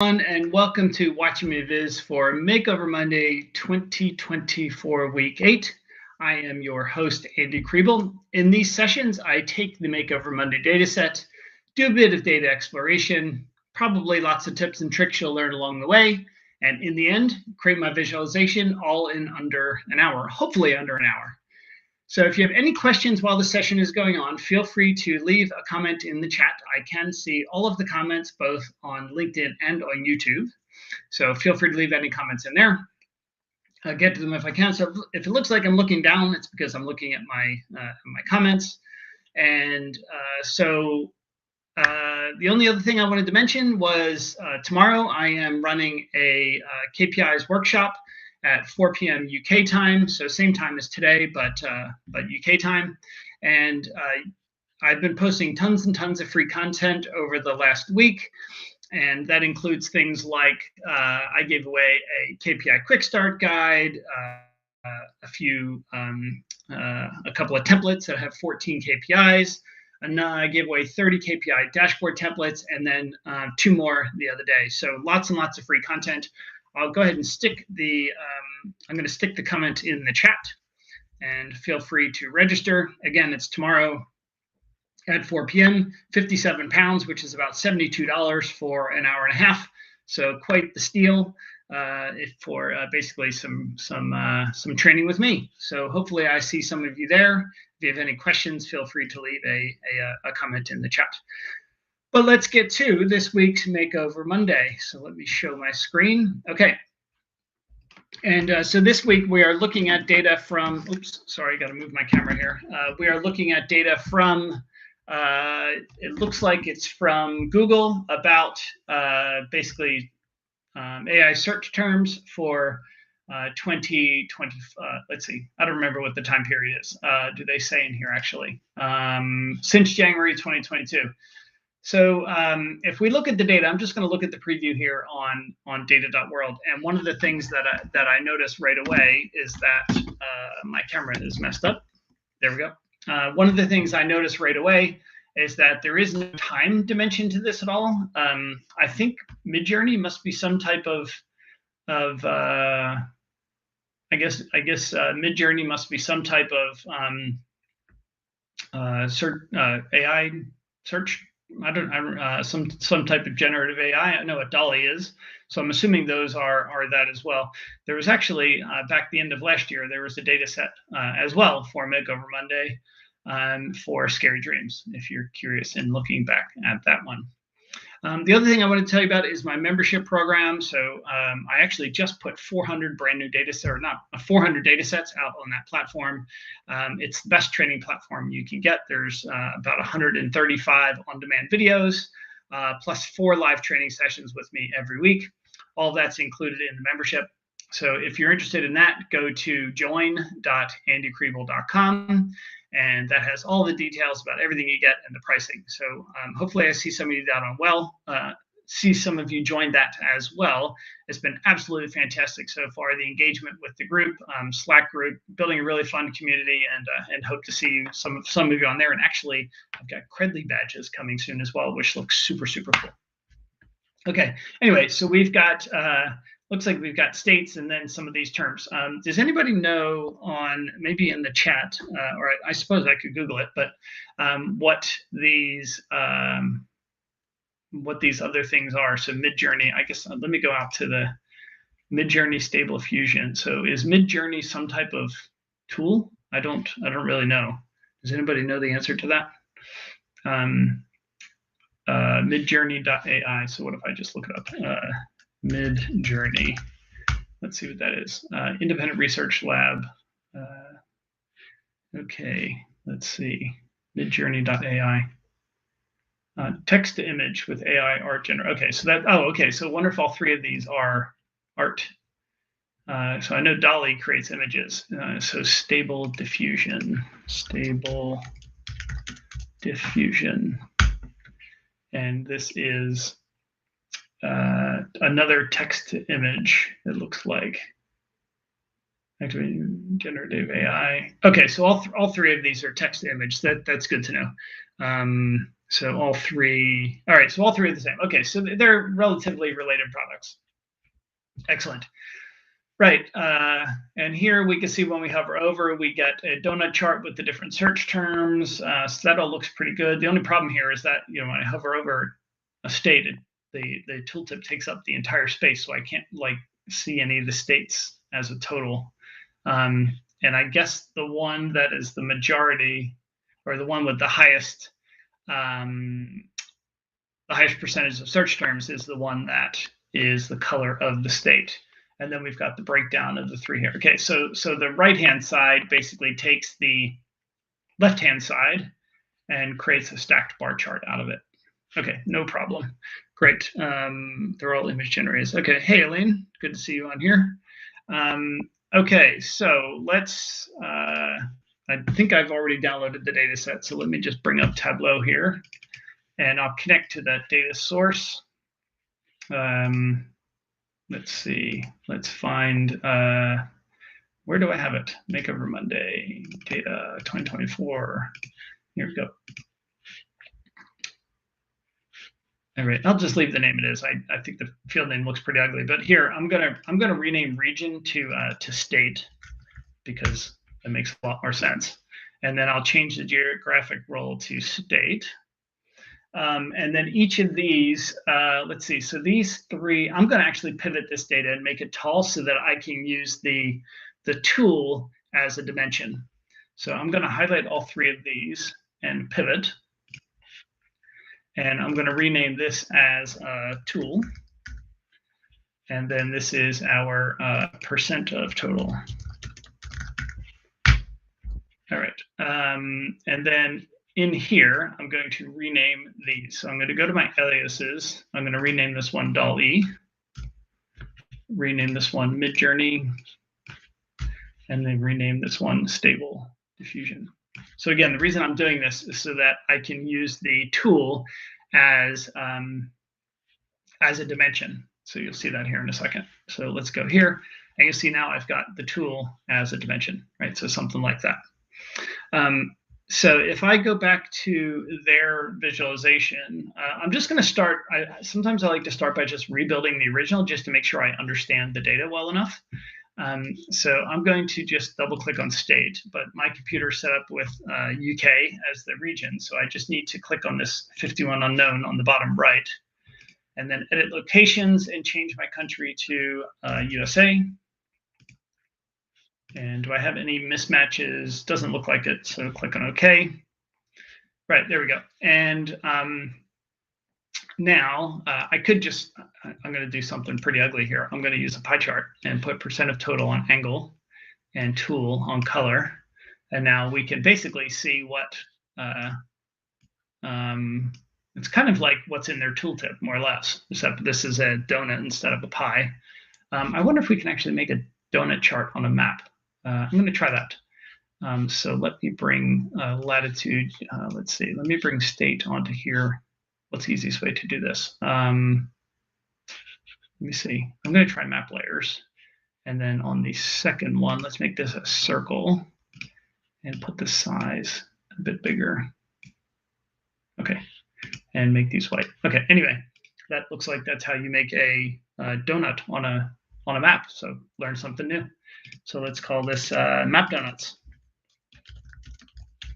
And welcome to Watching Me Viz for Makeover Monday 2024 Week 8. I am your host, Andy Kriebel. In these sessions, I take the Makeover Monday dataset, do a bit of data exploration, probably lots of tips and tricks you'll learn along the way, and in the end, create my visualization all in under an hour, hopefully under an hour. So if you have any questions while the session is going on, feel free to leave a comment in the chat. I can see all of the comments both on LinkedIn and on YouTube. So feel free to leave any comments in there. I'll get to them if I can. So if it looks like I'm looking down, it's because I'm looking at my comments. And the only other thing I wanted to mention was tomorrow I am running a KPIs workshop at 4 p.m. UK time, so same time as today, but UK time. And I've been posting tons and tons of free content over the last week, and that includes things like I gave away a KPI quick start guide, a couple of templates that have 14 KPIs, and I gave away 30 KPI dashboard templates, and then 2 more the other day. So lots and lots of free content. I'll go ahead and stick the, I'm going to stick the comment in the chat, and feel free to register. Again, it's tomorrow at 4 p.m., 57 pounds, which is about $72 for an hour and a half. So quite the steal for basically some training with me. So hopefully I see some of you there. If you have any questions, feel free to leave a comment in the chat. But let's get to this week's Makeover Monday. So let me show my screen. Okay. And so this week we are looking at data from, oops, sorry, got to move my camera here. We are looking at data from, it looks like it's from Google about basically AI search terms for 2020. Let's see, I don't remember what the time period is. Do they say in here actually? Since January 2022. So if we look at the data, I'm just going to look at the preview here on data.world. And one of the things that I noticed right away is that my camera is messed up. There we go. One of the things I noticed right away is that there is no time dimension to this at all. I think Midjourney must be some type of I guess Midjourney must be some type of AI search. I don't some type of generative AI. I know what DALL-E is, so I'm assuming those are that as well. There was actually back at the end of last year, there was a data set as well for Makeover Monday for Scary Dreams, if you're curious in looking back at that one. The other thing I want to tell you about is my membership program. So I actually just put 400 brand new data sets, or not 400 data sets out on that platform. It's the best training platform you can get. There's about 135 on-demand videos, plus 4 live training sessions with me every week. All that's included in the membership. So if you're interested in that, go to join.andykriebel.com. And that has all the details about everything you get and the pricing. So hopefully I see some of you down on see some of you joined that as well. It's been absolutely fantastic so far, the engagement with the group, Slack group, building a really fun community, and hope to see some of you on there. And actually, I've got Credly badges coming soon as well, which looks super, super cool. Okay, anyway, so we've got, looks like we've got states and then some of these terms. Does anybody know on, maybe in the chat, or I suppose I could Google it, but what these other things are? So Midjourney, I guess, let me go out to the Midjourney Stable Diffusion. So is Midjourney some type of tool? I don't really know. Does anybody know the answer to that? Midjourney.ai. So what if I just look it up? Midjourney. Let's see what that is. Independent Research Lab. Okay, let's see. Midjourney.ai. Text to image with AI art generator. Okay, so that, okay, so I wonder if all 3 of these are art. So I know DALL-E creates images. So Stable Diffusion. And this is another text to image, it looks like. Actually, generative AI. Okay, so all 3 of these are text to image. That's good to know. So all three, all right, so all three are the same. Okay, so they're relatively related products. Excellent. Right, and here we can see when we hover over, we get a donut chart with the different search terms. So that all looks pretty good. The only problem here is that, when I hover over a state, the tooltip takes up the entire space, so I can't see any of the states as a total. And I guess the one that is the majority, or the one with the highest percentage of search terms, is the one that is the color of the state. And then we've got the breakdown of the three here. Okay, so the right-hand side basically takes the left-hand side and creates a stacked bar chart out of it. Okay, no problem. Great. They're all image generators. Okay, hey, Elaine, good to see you on here. Okay, so let's, I think I've already downloaded the data set, so let me just bring up Tableau here, and I'll connect to that data source. Let's see, let's find, where do I have it? Makeover Monday, data 2024. Here we go. All right, I'll just leave the name it is. I think the field name looks pretty ugly, but here I'm gonna rename region to state, because that makes a lot more sense. And then I'll change the geographic role to state. And then each of these, let's see, so these three, I'm going to actually pivot this data and make it tall so that I can use the tool as a dimension. So I'm going to highlight all three of these and pivot. And I'm going to rename this as a tool. And then this is our percent of total. All right. And then in here, I'm going to rename these. So I'm going to go to my aliases. I'm going to rename this one DALL-E, rename this one Midjourney, and then rename this one Stable Diffusion. So again, the reason I'm doing this is so that I can use the tool as a dimension. So you'll see that here in a second. So let's go here, and you'll see now I've got the tool as a dimension, right? So something like that. So if I go back to their visualization, I'm just going to start. Sometimes I like to start by just rebuilding the original just to make sure I understand the data well enough. So I'm going to just double click on state, but my computer is set up with UK as the region. So I just need to click on this 51 unknown on the bottom right, and then edit locations and change my country to USA. And do I have any mismatches? Doesn't look like it, so click on OK. Right, there we go. And now I could just, I'm going to do something pretty ugly here. I'm going to use a pie chart and put percent of total on angle and tool on color. And now we can basically see what, it's kind of like what's in their tooltip, more or less, except this is a donut instead of a pie. I wonder if we can actually make a donut chart on a map. I'm going to try that. So let me bring latitude. Let's see. Let me bring state onto here. What's the easiest way to do this? Let me see. I'm going to try map layers. And then on the second one, let's make this a circle and put the size a bit bigger. Okay. And make these white. Okay. Anyway, that looks like that's how you make a donut on a map. So learn something new. So let's call this map donuts.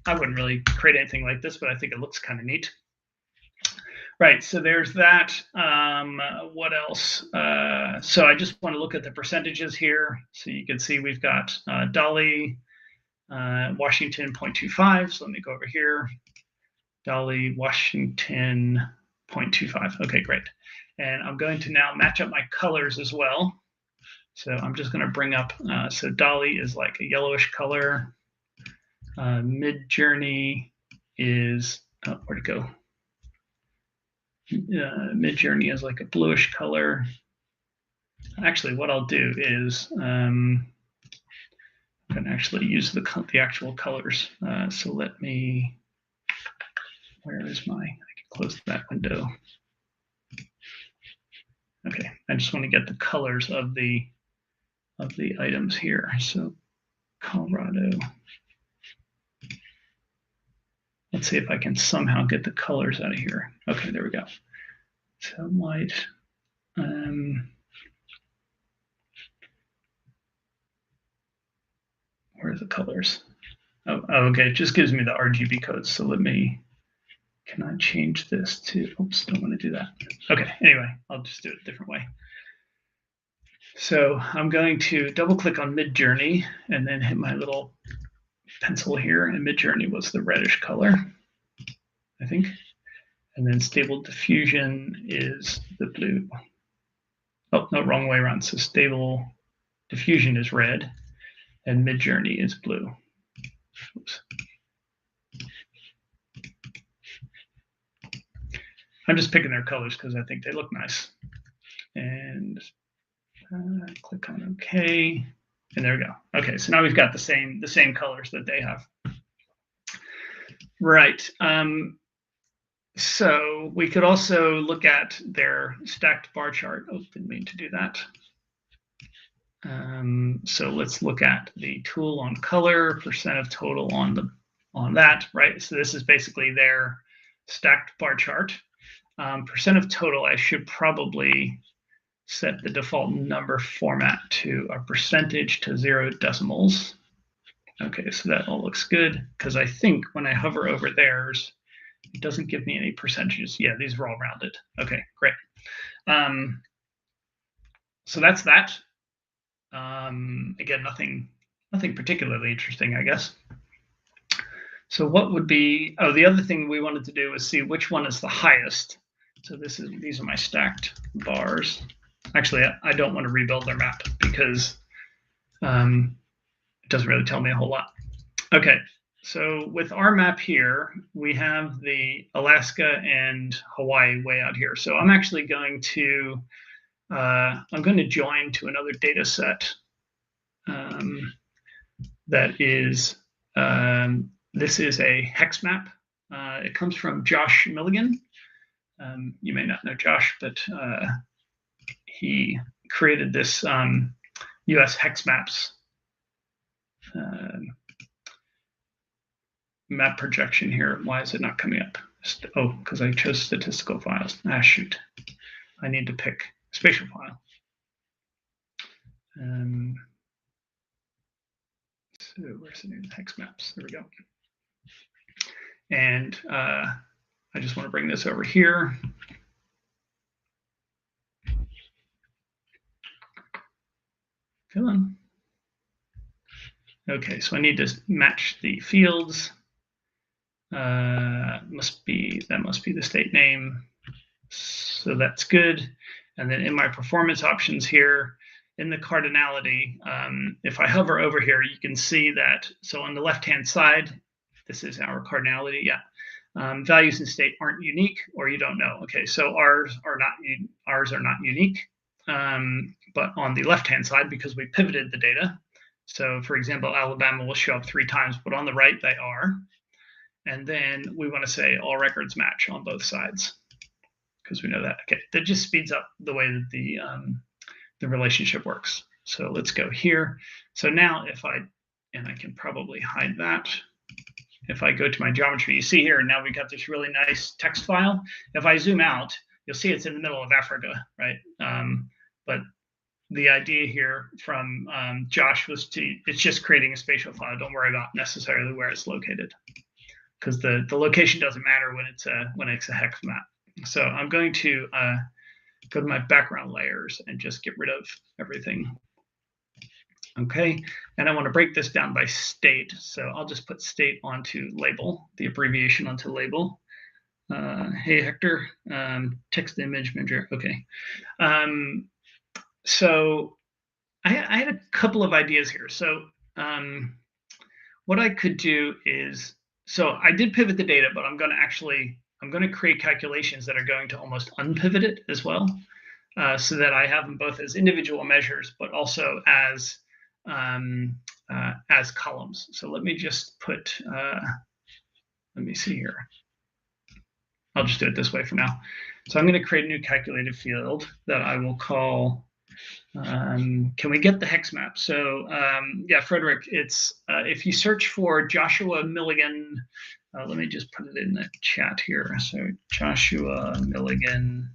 I wouldn't really create anything like this, but I think it looks kind of neat. Right, so there's that. What else? So I just want to look at the percentages here. So you can see we've got Dolly, Washington 0.25. So let me go over here. Dolly, Washington 0.25. Okay, great. And I'm going to now match up my colors as well. So I'm just going to bring up, so Dolly is like a yellowish color. Midjourney is, where'd it go? Midjourney is like a bluish color. Actually, what I'll do is I'm going to actually use the actual colors. So let me, where is my, I can close that window. Okay, I just want to get the colors of the items here. So Colorado. let's see if I can somehow get the colors out of here. Okay, there we go. So white. Where are the colors? Oh, okay, it just gives me the RGB codes. So can I change this to, oops, don't want to do that. Okay, anyway, I'll just do it a different way. So I'm going to double click on Midjourney and then hit my little pencil here. And Midjourney was the reddish color, I think. And then Stable Diffusion is the blue. Oh, no, wrong way around. So Stable Diffusion is red and Midjourney is blue. Oops. I'm just picking their colors because I think they look nice. And click on OK. And there we go. Okay, so now we've got the same colors that they have. Right. So we could also look at their stacked bar chart. Oh, didn't mean to do that. So let's look at the tool on color, percent of total on that, right? So this is basically their stacked bar chart. Percent of total, I should probably set the default number format to a percentage to 0 decimals. Okay, so that all looks good because I think when I hover over theirs, it doesn't give me any percentages. Yeah, these are all rounded. Okay, great. So that's that. Again, nothing particularly interesting, I guess. So what would be, oh, the other thing we wanted to do was see which one is the highest. So these are my stacked bars. Actually, I don't want to rebuild their map because it doesn't really tell me a whole lot. Okay, so with our map here, we have the Alaska and Hawaii way out here. So I'm actually going to join to another data set that is, this is a hex map. It comes from Josh Milligan. You may not know Josh, but he created this US hex maps map projection here. Why is it not coming up? Oh, because I chose statistical files. Ah, shoot. I need to pick spatial file. So where's the new hex maps? There we go. And I just want to bring this over here. Come on. Okay, so I need to match the fields. That must be the state name. So that's good. And then in my performance options here, in the cardinality, if I hover over here, you can see that. So on the left-hand side, this is our cardinality. Yeah, values in state aren't unique, or you don't know. Okay, so ours are not unique. But on the left-hand side, because we pivoted the data, so for example, Alabama will show up 3 times, but on the right they are. And then we want to say all records match on both sides, because we know that. Okay, that just speeds up the way that the relationship works. So let's go here. So now and I can probably hide that. If I go to my geometry, you see here, now we got this really nice text file. If I zoom out, you'll see it's in the middle of Africa, right? But the idea here from Josh was it's just creating a spatial file. Don't worry about necessarily where it's located, because the location doesn't matter when it's a hex map. So I'm going to go to my background layers and just get rid of everything. Okay, and I want to break this down by state. So I'll just put state onto label, the abbreviation onto label. Hey, Hector, text image manager. Okay. So I had a couple of ideas here. So what I could do is, so I did pivot the data, but I'm going to create calculations that are going to almost unpivot it as well, so that I have them both as individual measures, but also as columns. So let me just put, let me see here. I'll just do it this way for now. So I'm going to create a new calculated field that I will call, can we get the hex map? So yeah, Frederick, it's if you search for Joshua Milligan Let me just put it in the chat here. So Joshua Milligan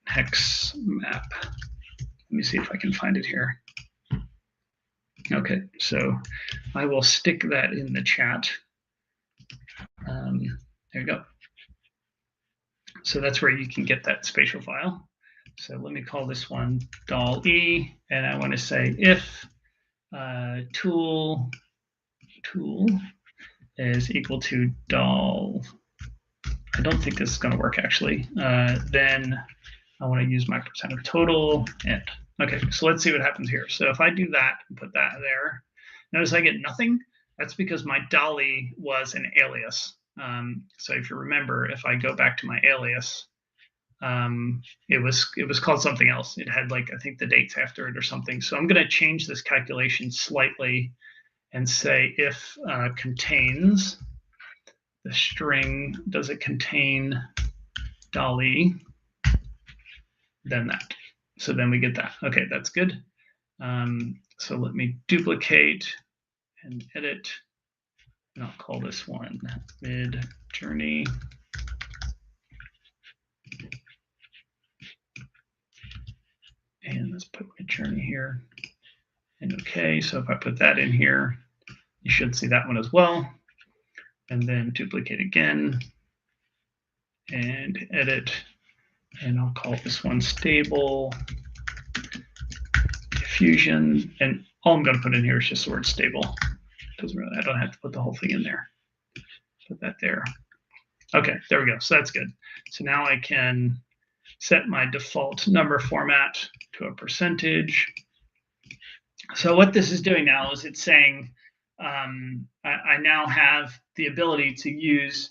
hex map. Let me see if I can find it here. Okay, so I will stick that in the chat. There you go. So that's where you can get that spatial file. So let me call this one doll-e, and I want to say if tool is equal to doll. I don't think this is going to work actually. Then I want to use my percent of total and okay, so let's see what happens here. So if I do that and put that there, notice I get nothing. That's because my dolly was an alias. So if you remember, if I go back to my alias, it was called something else. It had like, I think the dates after it or something. So I'm going to change this calculation slightly and say if contains the string, does it contain dolly, then that. So then we get that. Okay, that's good. So let me duplicate and edit. And I'll call this one mid journey. And let's put mid journey here. And okay, so if I put that in here, you should see that one as well. And then duplicate again and edit. And I'll call this one stable diffusion. And all I'm going to put in here is just the word stable. Doesn't really, I don't have to put the whole thing in there. Put that there. Okay, there we go. So that's good. So now I can set my default number format to a percentage. So what this is doing now is it's saying I now have the ability to use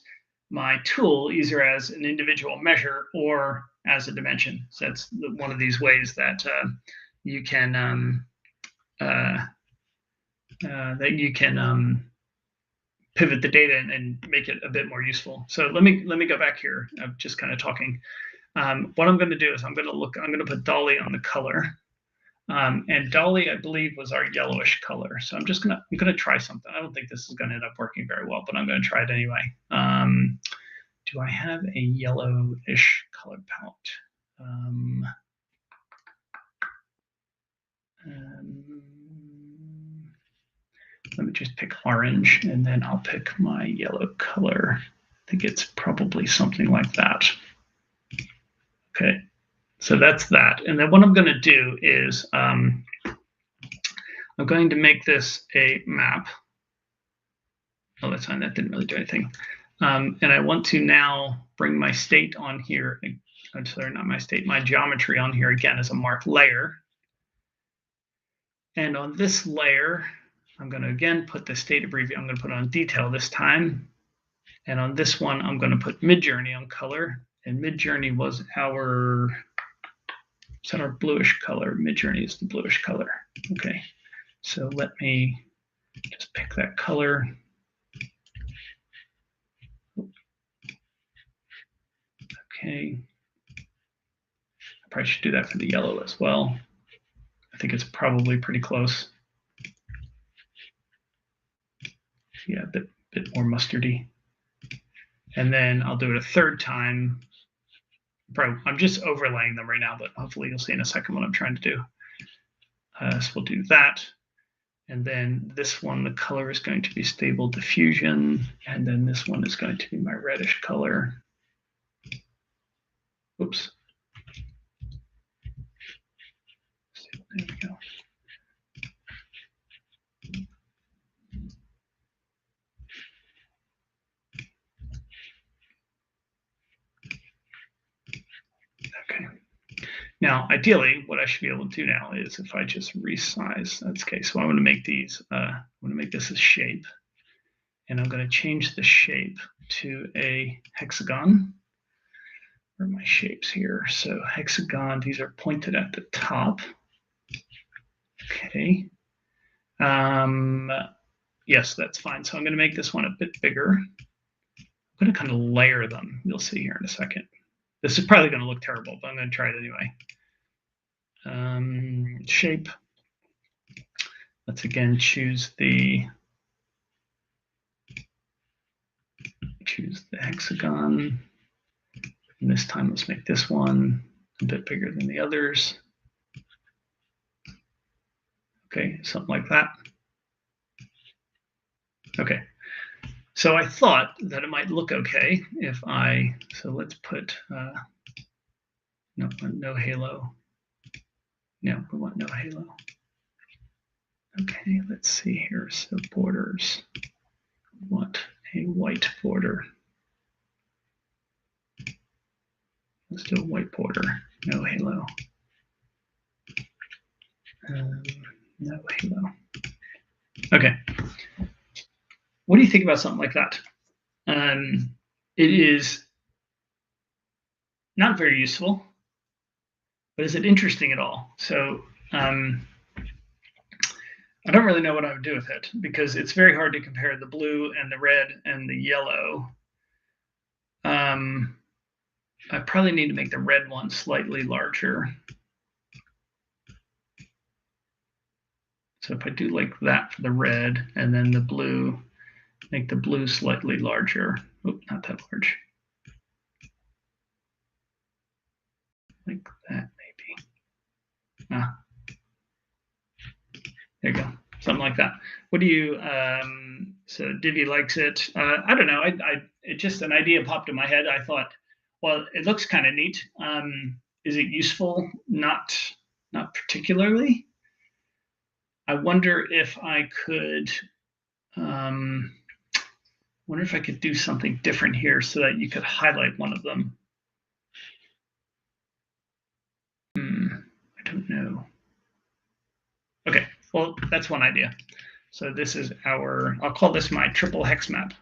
my tool either as an individual measure or as a dimension. So that's one of these ways that you can pivot the data and make it a bit more useful. So let me go back here. I'm just kind of talking. What I'm going to do is I'm going to put dolly on the color. And dolly, I believe, was our yellowish color. So I'm going to try something. I don't think this is going to end up working very well, but I'm going to try it anyway. Do I have a yellowish color palette? Let me just pick orange, and then I'll pick my yellow color. I think it's probably something like that. Okay, so that's that. And then what I'm going to do is I'm going to make this a map. Oh, that's fine. That didn't really do anything. And I want to now bring my state on here. I'm sorry, not my state, my geometry on here again as a marked layer. And on this layer, I'm going to again put the state abbreviation. I'm going to put on detail this time. And on this one, I'm going to put Midjourney on color. And Midjourney was our, is that our bluish color? Midjourney is the bluish color. Okay, so let me just pick that color. Okay, I probably should do that for the yellow as well. I think it's probably pretty close. Yeah, a bit more mustardy. And then I'll do it a third time. I'm just overlaying them right now, but hopefully you'll see in a second what I'm trying to do. So we'll do that. And then this one, the color is going to be stable diffusion. And then this one is going to be my reddish color. Oops. There we go. Okay. Now, ideally, what I should be able to do now is if I just resize, that's okay. So I want to make these, I want to make this a shape. And I'm going to change the shape to a hexagon. Where are my shapes here? So hexagon, these are pointed at the top. Okay. Yes, that's fine. So I'm going to make this one a bit bigger. I'm going to kind of layer them. You'll see here in a second. This is probably going to look terrible, but I'm going to try it anyway. Shape. Let's again choose the choose the hexagon. And this time, let's make this one a bit bigger than the others. Okay, something like that. Okay, so I thought that it might look okay if I, so let's put, no halo. No, we want no halo. Okay, let's see here. So borders, we want a white border. Let's do a white border, no halo. No halo. Okay. What do you think about something like that? It is not very useful, but is it interesting at all? So I don't really know what I would do with it because it's very hard to compare the blue and the red and the yellow. I probably need to make the red one slightly larger. So if I do like that for the red and then the blue, make the blue slightly larger. Oh, not that large. Like that maybe. There you go. Something like that. What do you, so Divi likes it. I don't know. It just an idea popped in my head. I thought, well, it looks kind of neat. Is it useful? Not particularly. I wonder if I could, do something different here so that you could highlight one of them. I don't know. Okay, well, that's one idea. So this is our, I'll call this my triple hex map.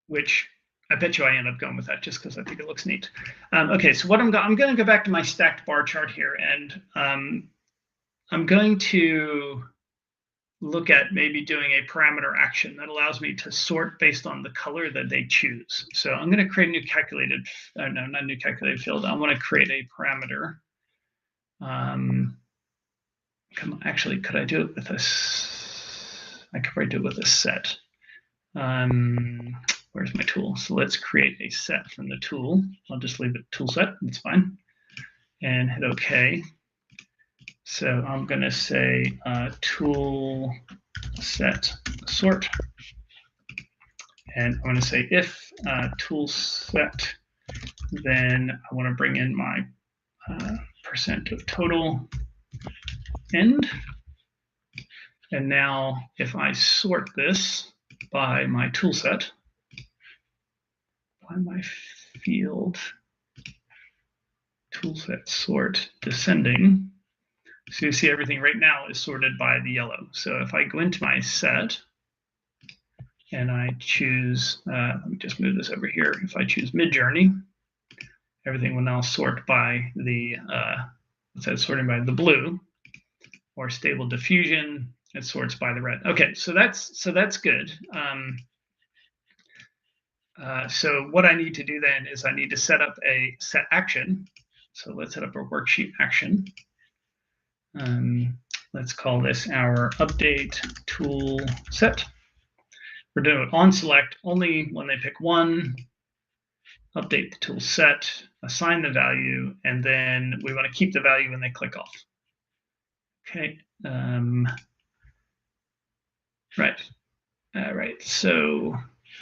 Which I bet you I end up going with that just because I think it looks neat. Okay, so what I'm going to go back to my stacked bar chart here, and I'm going to look at maybe doing a parameter action that allows me to sort based on the color that they choose. So I'm going to create a new calculated, no, not a new calculated field. I want to create a parameter. Actually, could I do it with this? I could probably do it with a set. Where's my tool? So let's create a set from the tool. I'll just leave it tool set, that's fine. And hit OK. So I'm going to say tool set sort. And I'm going to say if tool set, then I want to bring in my percent of total end. And now if I sort this by my tool set, by my field, toolset sort descending. So you see everything right now is sorted by the yellow. So if I go into my set and I choose, let me just move this over here. If I choose Midjourney, everything will now sort by the, it says sorting by the blue, or Stable Diffusion, it sorts by the red. Okay, so that's good. So what I need to do then is I need to set up a set action. So let's set up a worksheet action. Let's call this our update tool set. We're doing it on select only when they pick one, update the tool set, assign the value, and then we want to keep the value when they click off. Okay. Right. All right. So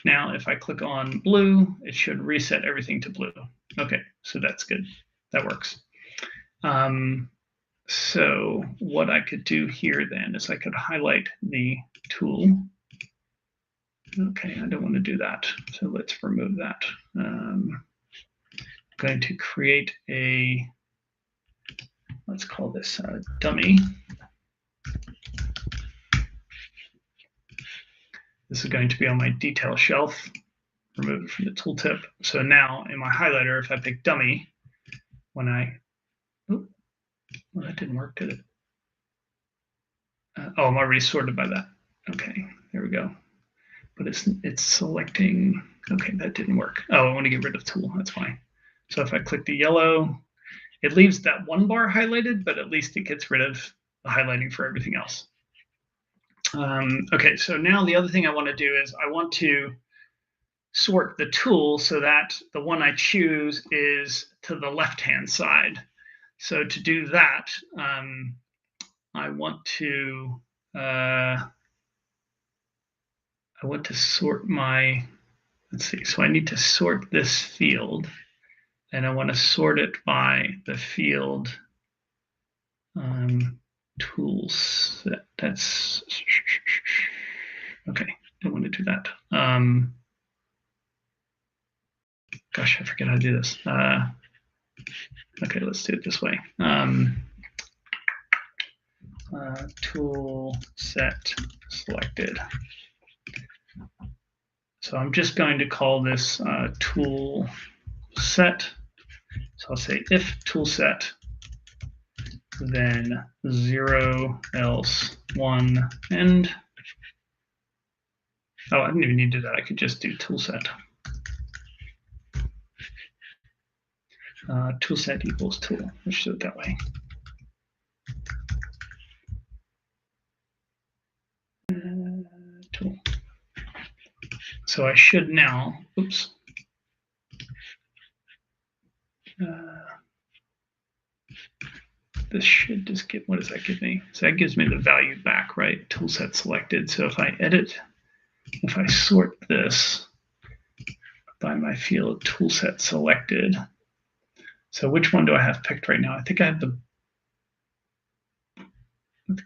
now if I click on blue, it should reset everything to blue. Okay, so that's good. That works. So what I could do here then is I could highlight the tool. Okay, I don't want to do that. So let's remove that. I'm going to create a, let's call this dummy. This is going to be on my detail shelf. Remove it from the tooltip. So now in my highlighter, if I pick dummy, when I, oh, well, that didn't work, did it? Oh, I'm already sorted by that. Okay, there we go. But it's selecting, okay, that didn't work. Oh, I want to get rid of tool, that's fine. So if I click the yellow, it leaves that one bar highlighted, but at least it gets rid of the highlighting for everything else. Okay, so now the other thing I want to do is I want to sort the tool so that the one I choose is to the left-hand side. So to do that, I want to sort my, let's see, so I need to sort this field, and I want to sort it by the field tools. That's okay. I want to do that. Gosh, I forget how to do this. Okay, let's do it this way. Tool set selected. So I'm just going to call this tool set. So I'll say if tool set, then 0 else 1 end. Oh, I didn't even need to do that. I could just do tool set. Tool set equals tool. Let's do it that way. Tool. So I should now, oops. This should just get, what does that give me? So that gives me the value back, right? Tool set selected. So if I edit, if I sort this by my field tool set selected, so which one do I have picked right now? I think I have the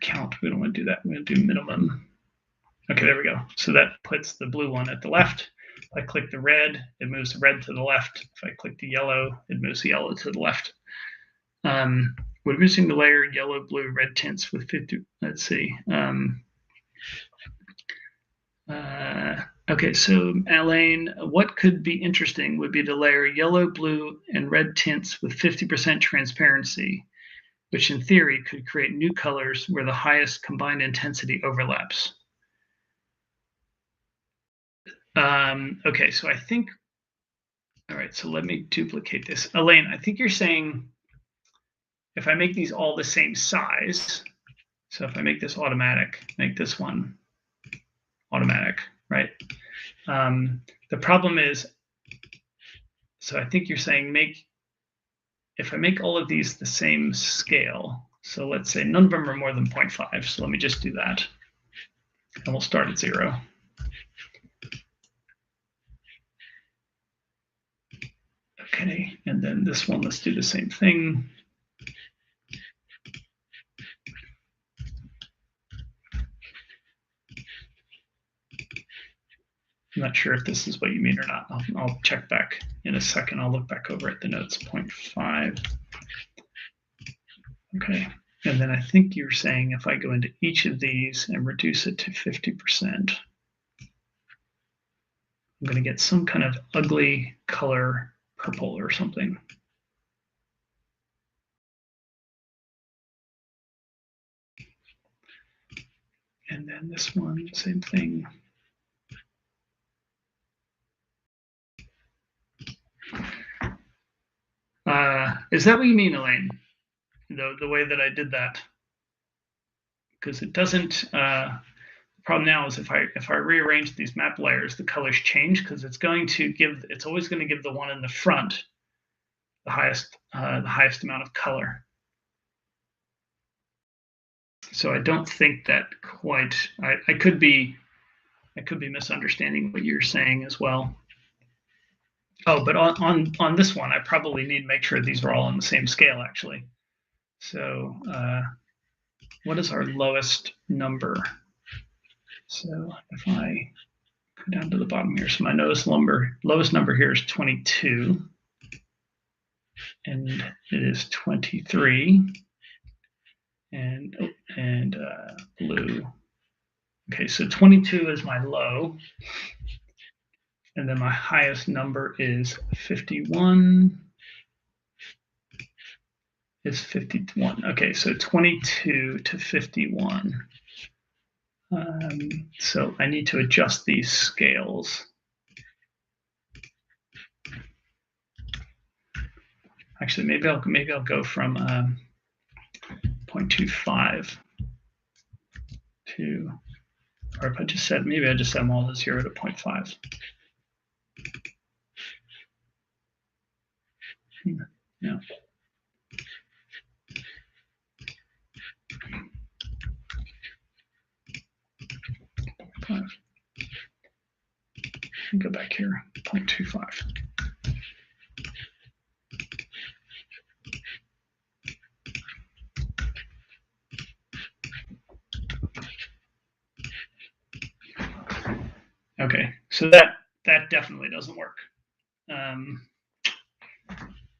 count. We don't want to do that. We're going to do minimum. Okay, there we go. So that puts the blue one at the left. If I click the red, it moves the red to the left. If I click the yellow, it moves the yellow to the left. We're using the layer yellow, blue, red tints with 50. Let's see. Okay, so Elaine, what could be interesting would be to layer yellow, blue, and red tints with 50% transparency, which in theory could create new colors where the highest combined intensity overlaps. Okay, so I think, all right, so let me duplicate this. Elaine, I think you're saying if I make these all the same size, so if I make this automatic, make this one automatic, right? The problem is, so I think you're saying if I make all of these the same scale, so let's say none of them are more than 0.5, so let me just do that. And we'll start at 0. Okay, and then this one, let's do the same thing. I'm not sure if this is what you mean or not. I'll check back in a second. I'll look back over at the notes, 0.5. Okay, and then I think you're saying if I go into each of these and reduce it to 50%, I'm going to get some kind of ugly color purple or something. And then this one, same thing. Is that what you mean, Elaine? The way that I did that? Because it doesn't, the problem now is if I rearrange these map layers, the colors change because it's always going to give the one in the front the highest amount of color. So I don't think that quite, I could be misunderstanding what you're saying as well. Oh, but on this one, I probably need to make sure these are all on the same scale, actually. So what is our lowest number? So if I go down to the bottom here, so my lowest number here is 22, and it is 23, and blue. Okay, so 22 is my low. And then my highest number is 51. Is 51. Okay, so 22 to 51. So I need to adjust these scales. Actually, maybe I'll go from 0.25 to Or if I just set, maybe I just set them all to 0 to 0.5. Yeah. Go back here, 0.25. Okay, so that definitely doesn't work.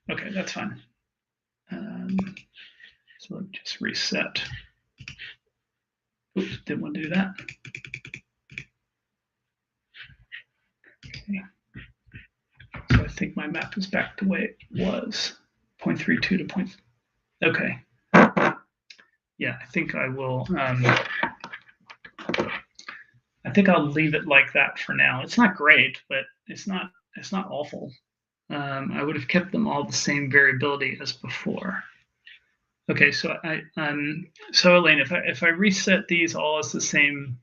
Okay, that's fine. So let me just reset. Oops, didn't want to do that. Okay. So I think my map is back the way it was, 0.32 to point. Okay. Yeah, I think I will. I think I'll leave it like that for now. It's not great, but it's not awful. I would have kept them all the same variability as before. Okay, so so Elaine, if I reset these all as the same,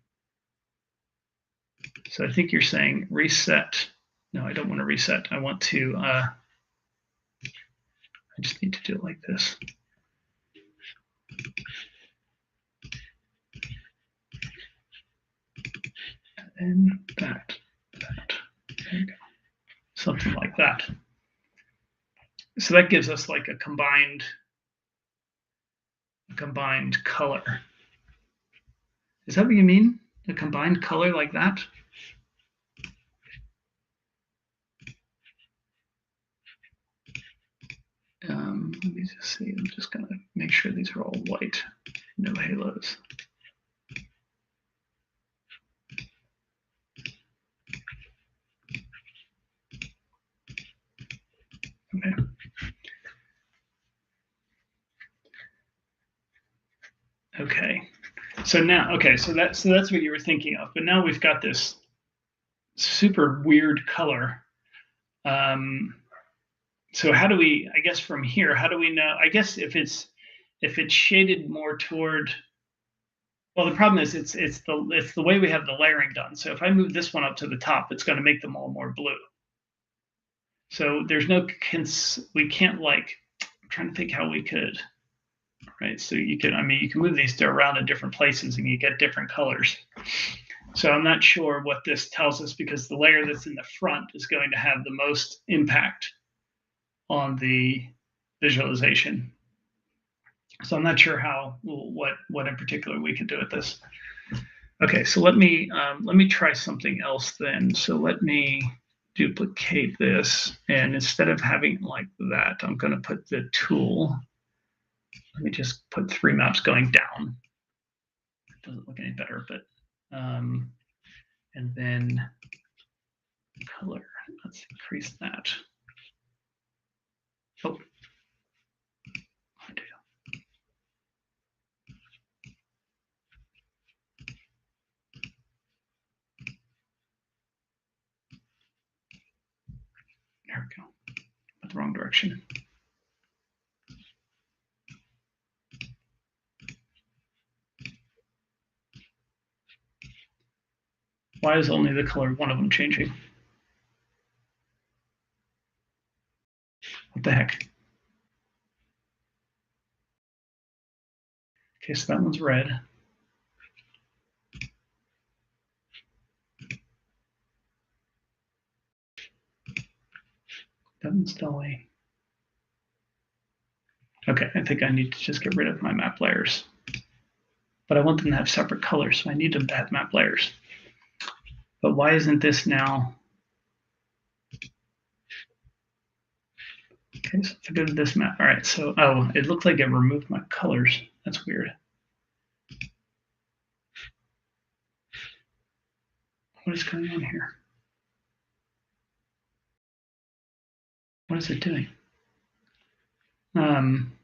so I think you're saying reset. No, I don't want to reset. I want to. I just need to do it like this. And that. There you go. Something like that. So that gives us like a combined color. Is that what you mean? A combined color like that? Let me just see. I'm just going to make sure these are all white, no halos. Okay. Okay. So now, okay, so that's what you were thinking of. But now we've got this super weird color. So how do we? I guess from here, how do we know? I guess if it's shaded more toward. Well, the problem is it's the way we have the layering done. So if I move this one up to the top, it's going to make them all more blue. So there's no we can't like. I'm trying to think how we could. Right. So you can move these around in different places and you get different colors. So I'm not sure what this tells us because the layer that's in the front is going to have the most impact on the visualization. So I'm not sure what in particular we could do with this. Okay, so let me try something else then. So let me duplicate this, and instead of having like that, I'm going to put the tool. Let me just put 3 maps going down. It doesn't look any better, but and then color. Let's increase that. Oh, there we go. Went the wrong direction. Why is only the color of one of them changing? What the heck? Okay, so that one's red. That one's dully. Okay, I think I need to just get rid of my map layers. But I want them to have separate colors, so I need them to have map layers. But why isn't this now? Okay, so if I go to this map, all right, so, oh, it looked like it removed my colors. That's weird. What is going on here? What is it doing? I'm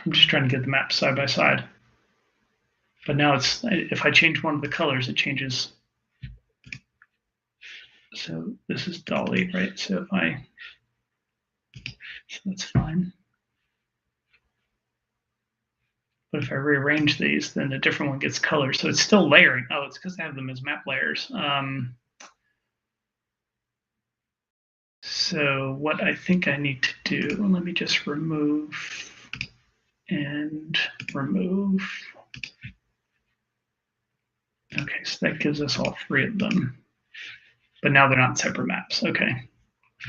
just trying to get the maps side by side. But now it's, if I change one of the colors, it changes. So this is Dolly, right? So if so that's fine. But if I rearrange these, then a different one gets color. So it's still layering. Oh, it's because I have them as map layers. So what I think I need to do, let me just remove and remove. Okay, so that gives us all three of them. But now they're not separate maps. Okay.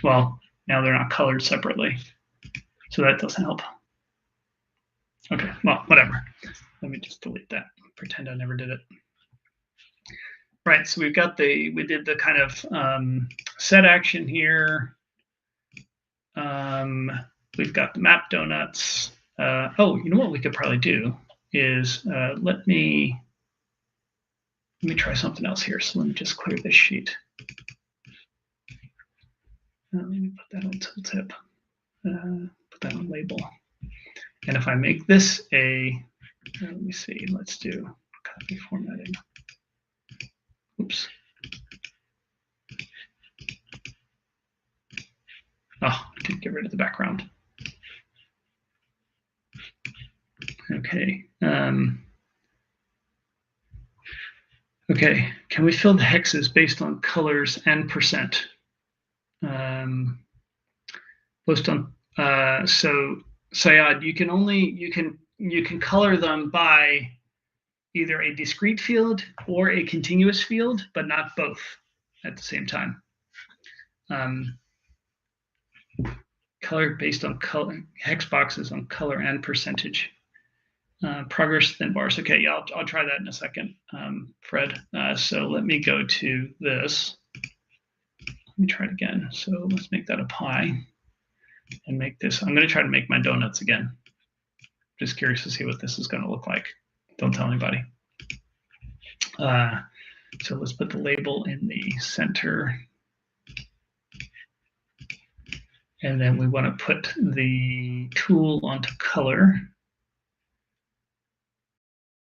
Well, now they're not colored separately. So that doesn't help. Okay, well, whatever. Let me just delete that. Pretend I never did it. Right, so we did the kind of set action here. We've got the map donuts. Oh, you know what we could probably do is let me try something else here. So let me just clear this sheet. Let me put that on tooltip. Put that on label. And if I make this let me see, let's do copy formatting. Oops. Oh, I didn't get rid of the background. Okay. Okay, can we fill the hexes based on colors and percent? Based on so Syed, you can color them by either a discrete field or a continuous field, but not both at the same time. Color based on color, hex boxes on color and percentage. Progress thin bars. Okay, yeah, I'll try that in a second, Fred. So let me go to this. Let me try it again. So let's make that a pie and make this. I'm going to try to make my donuts again. Just curious to see what this is going to look like. Don't tell anybody. So let's put the label in the center. And then we want to put the tool onto color.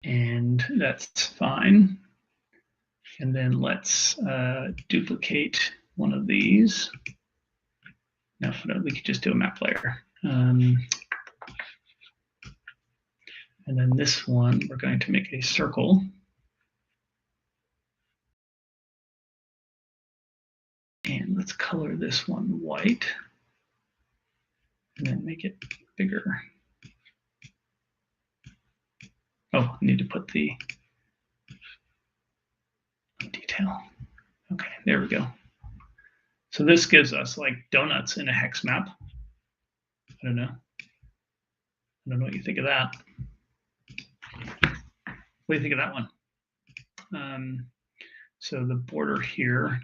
And that's fine. And then let's duplicate one of these. No, we could just do a map layer. And then this one, we're going to make a circle. And let's color this one white. And then make it bigger. Oh, I need to put the detail. Okay, there we go. So this gives us like donuts in a hex map. I don't know. I don't know what you think of that. What do you think of that one? So the border here,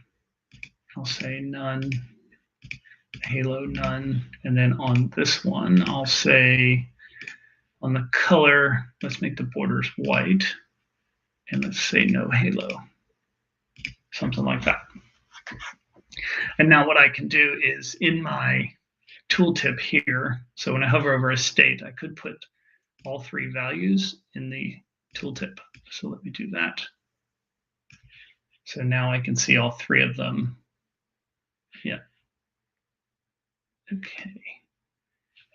I'll say none, halo none, and then on this one, I'll say on the color, let's make the borders white, and let's say no halo, something like that. And now what I can do is in my tooltip here, so when I hover over a state, I could put all three values in the tooltip. So let me do that. So now I can see all three of them. Yeah. Okay.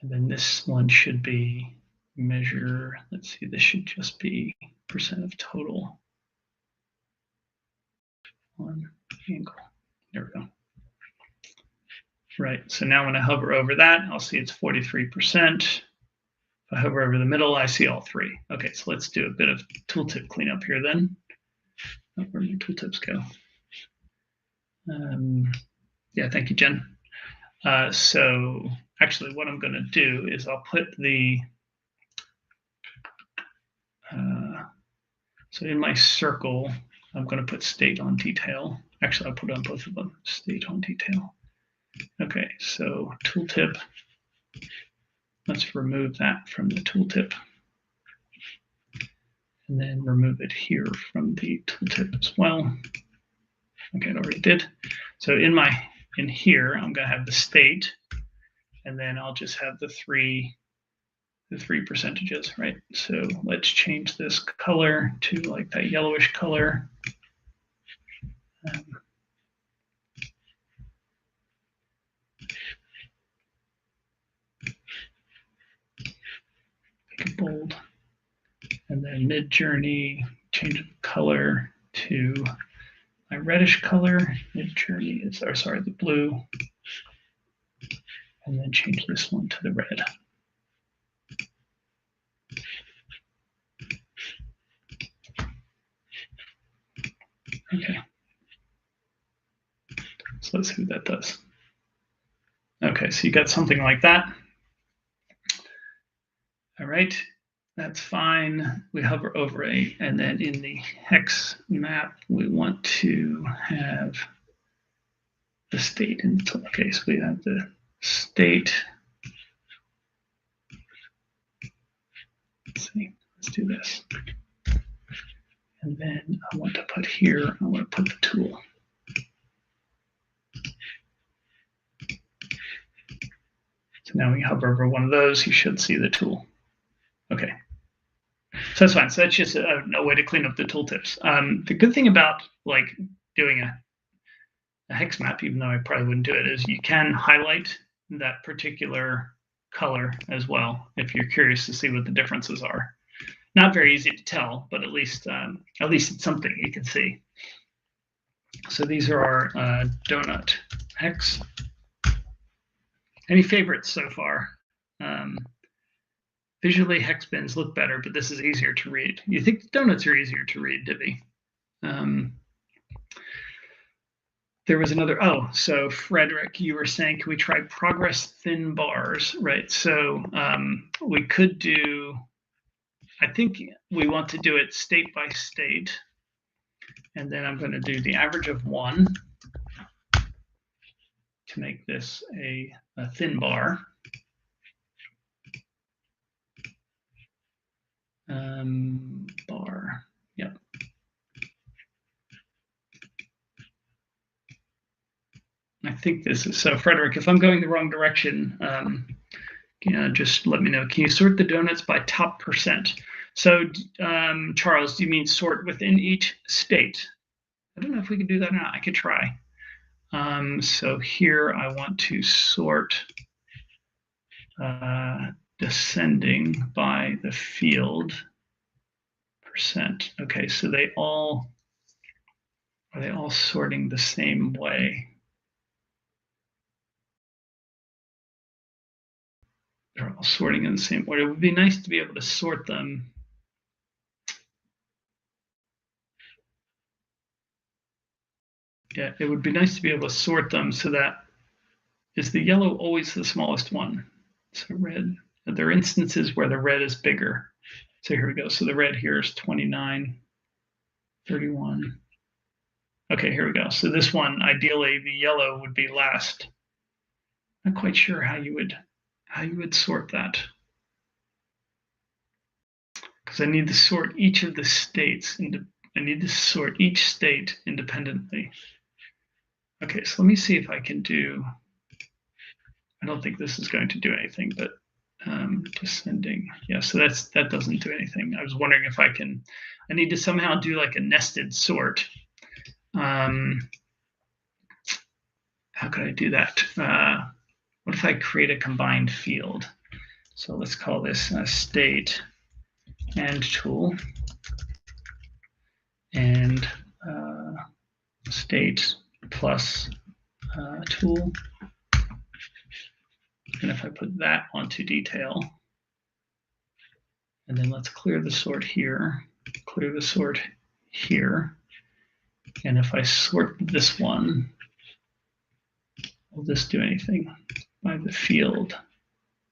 And then this one should be measure. Let's see, this should just be percent of total on angle. There we go. Right. So now when I hover over that, I'll see it's 43%. If I hover over the middle, I see all three. Okay, so let's do a bit of tooltip cleanup here then. Oh, where did my tooltips go? Yeah, thank you, Jen. So actually what I'm going to do is I'll put the, so in my circle, I'm going to put state on detail. Actually, I'll put it on both of them, state on detail. Okay, so tooltip, let's remove that from the tooltip. And then remove it here from the tooltip as well. Okay, it already did. So in here, I'm going to have the state, and then I'll just have the three percentages, right? So let's change this color to like that yellowish color. Make it bold. And then mid journey, change the color to my reddish color. Mid journey is, or sorry, the blue. And then change this one to the red. Okay. So let's see what that does. Okay, so you got something like that. All right, that's fine. We hover over a, and then in the hex map, we want to have the state in the top. Okay, so we have the state. Let's see, let's do this. And then I want to put here, I want to put the tool. So now we hover over one of those, you should see the tool. Okay. So that's fine. So that's just a way to clean up the tooltips. The good thing about like doing a hex map, even though I probably wouldn't do it, is you can highlight that particular color as well if you're curious to see what the differences are. Not very easy to tell, but at least it's something you can see. So these are our donut hex. Any favorites so far? Visually, hex bins look better, but this is easier to read. You think donuts are easier to read, Divi? There was another, oh, so Frederick, you were saying, can we try progress thin bars, right? So we could do, I think we want to do it state by state. And then I'm going to do the average of 1 to make this a thin bar. Bar, yep. I think this is, so Frederick, if I'm going the wrong direction, just let me know. Can you sort the donuts by top percent? So Charles, do you mean sort within each state? I don't know if we can do that or not. I could try. So here I want to sort descending by the field percent. Okay, so are they all sorting the same way? They're all sorting in the same order. It would be nice to be able to sort them. Yeah, it would be nice to be able to sort them so that, is the yellow always the smallest one? So red, there are instances where the red is bigger. So here we go. So the red here is 29, 31. Okay, here we go. So this one, ideally, the yellow would be last. Not quite sure how you would sort that, because I need to sort each of the states I need to sort each state independently. Okay, so let me see if I can do, I don't think this is going to do anything, but descending. Yeah, so that doesn't do anything. I was wondering if I need to somehow do like a nested sort. How could I do that? What if I create a combined field? So let's call this state and tool, and state plus tool. And if I put that onto detail, and then let's clear the sort here, clear the sort here. And if I sort this one, will this do anything? By the field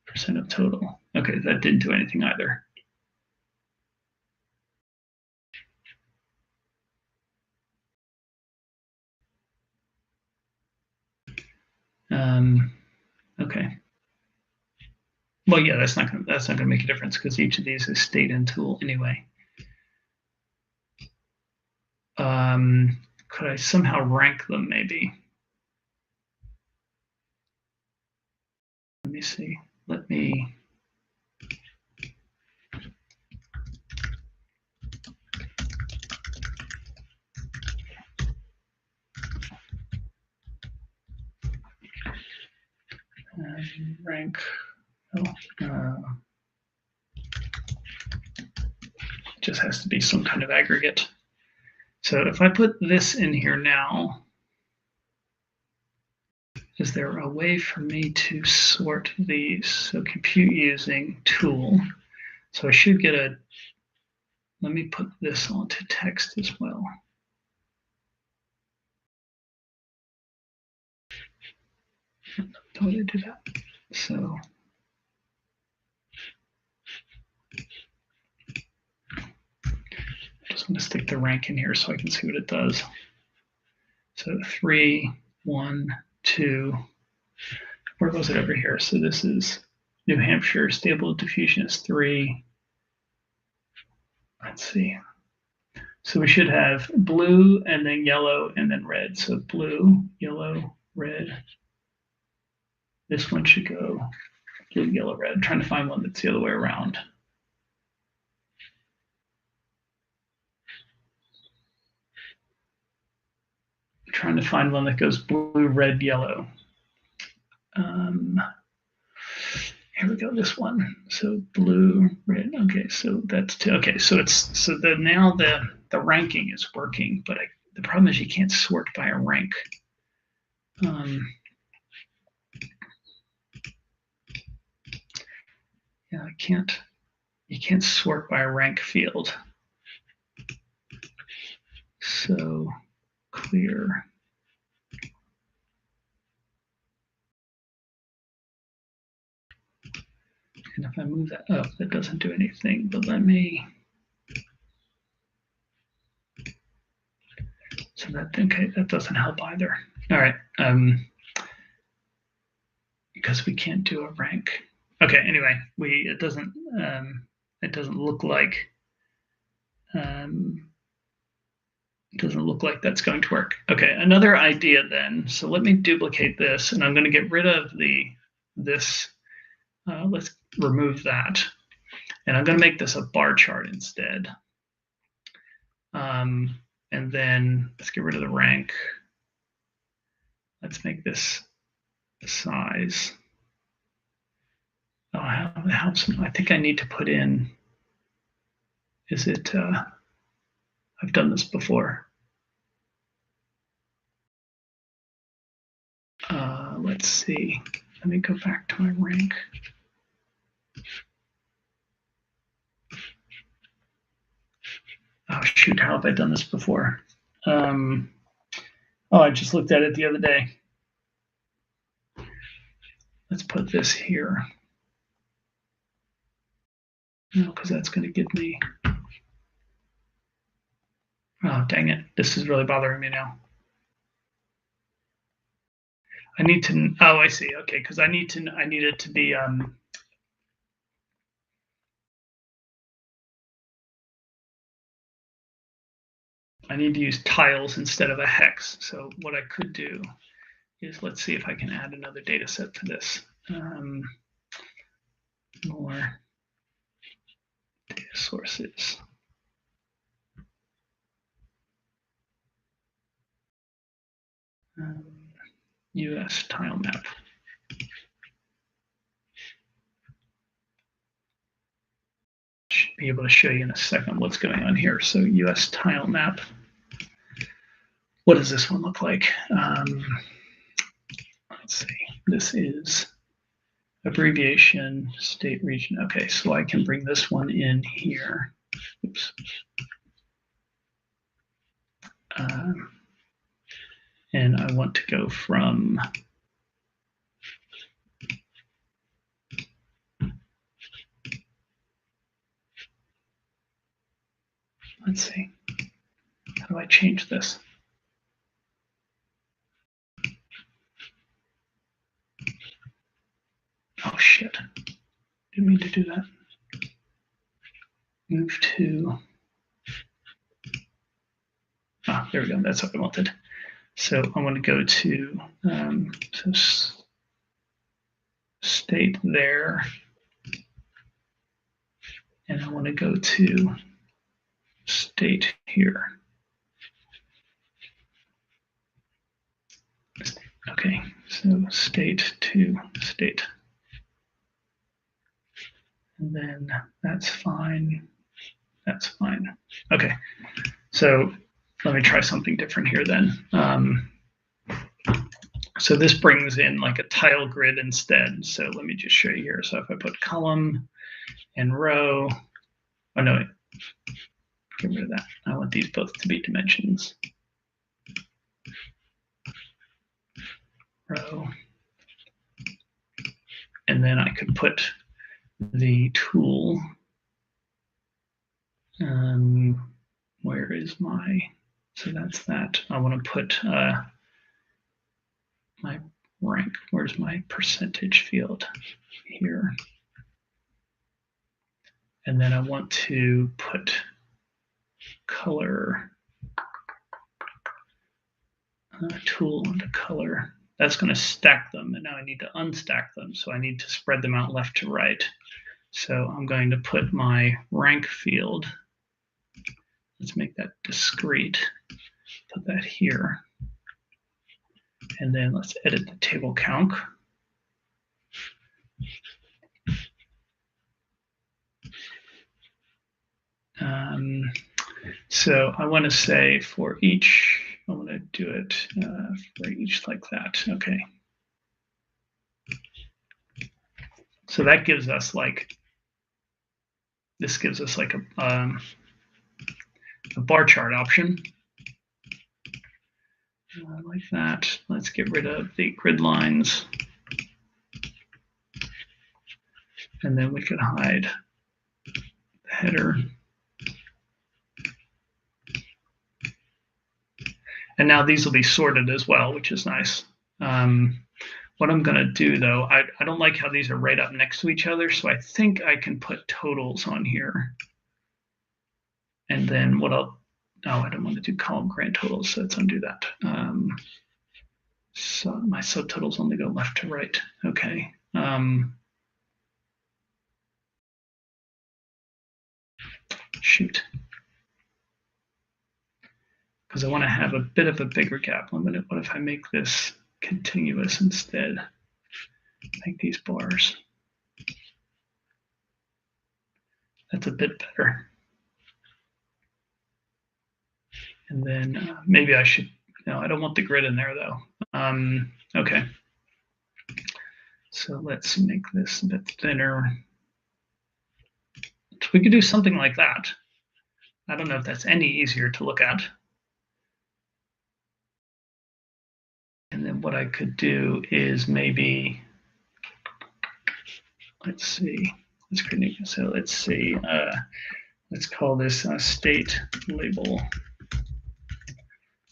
percent of total. Okay, that didn't do anything either. Okay. Well, yeah, that's not gonna make a difference because each of these is state and tool anyway. Could I somehow rank them maybe? Let me see. Let me. Rank. just has to be some kind of aggregate. So if I put this in here now, is there a way for me to sort these? So compute using tool. So I should get a, let me put this onto text as well. Don't want to do that. So I just want to stick the rank in here so I can see what it does. So 3, 1, 2. Where was it over here? So this is New Hampshire. Stable diffusion is 3. Let's see. So we should have blue and then yellow and then red. So blue, yellow, red. This one should go blue, yellow, red. I'm trying to find one that's the other way around. I'm trying to find one that goes blue, red, yellow. Here we go, this one. So blue, red. Okay, so that's two. Okay, so it's now the ranking is working, but the problem is you can't sort by a rank. Yeah, you can't sort by a rank field. So clear. And if I move that up, that doesn't do anything, but let me. So that, okay, that doesn't help either. All right, because we can't do a rank. Okay, anyway, it doesn't look like that's going to work. Okay, another idea then. So let me duplicate this, and I'm going to get rid of this. Let's remove that, and I'm going to make this a bar chart instead. And then let's get rid of the rank. Let's make this the size. Oh, I think I need to put in. Is it? I've done this before. Let's see. Let me go back to my rank. Oh shoot! How have I done this before? Oh, I just looked at it the other day. Let's put this here. No, because that's going to give me. Oh, dang it. This is really bothering me now. I need to, oh, I see. Okay, because I need it to be, I need to use tiles instead of a hex. So what I could do is, let's see if I can add another data set to this. More data sources. US tile map. Should be able to show you in a second what's going on here. So US tile map. What does this one look like? Let's see. This is abbreviation, state, region. Okay, so I can bring this one in here. Oops. And I want to go from let's see, how do I change this? Oh shit, didn't mean to do that. Move to, there we go, that's what I wanted. So I want to go to so state there, and I want to go to state here. Okay, so state to state. And then that's fine. That's fine. Okay, so let me try something different here then. So this brings in like a tile grid instead. So let me just show you here. So if I put column and row, oh no, wait, get rid of that. I want these both to be dimensions. Row. And then I could put the tool. Where is my, so that's that. I want to put my rank. Where's my percentage field? Here. And then I want to put color tool onto color. That's going to stack them, and now I need to unstack them. So I need to spread them out left to right. So I'm going to put my rank field. Let's make that discrete. Put that here. And then let's edit the table calc. So I want to say for each, I want to do it for each like that. Okay. So that gives us like, this gives us like a bar chart option. Like that. Let's get rid of the grid lines. And then we could hide the header. And now these will be sorted as well, which is nice. What I'm going to do, though, I don't like how these are right up next to each other, so I think I can put totals on here. And then what I'll, I don't want to do column grand totals, so let's undo that. So my subtotals only go left to right. Okay. Shoot. Because I want to have a bit of a bigger gap limit. What if I make this continuous instead? Make these bars. That's a bit better. And then maybe I should, no, I don't want the grid in there though. Okay. So let's make this a bit thinner. So we could do something like that. I don't know if that's any easier to look at. And then what I could do is maybe, let's see, so let's see, let's call this state label.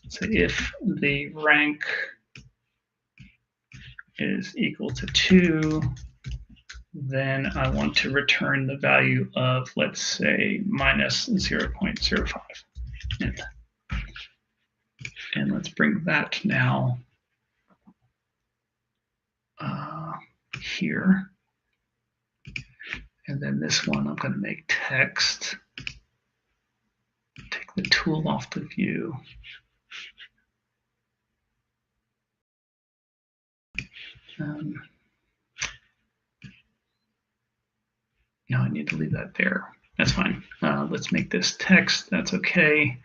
So if the rank is equal to 2, then I want to return the value of, let's say, minus 0.05. And let's bring that now here. And then this one, I'm going to make text. Take the tool off the view. No, I need to leave that there. That's fine. Let's make this text. That's okay.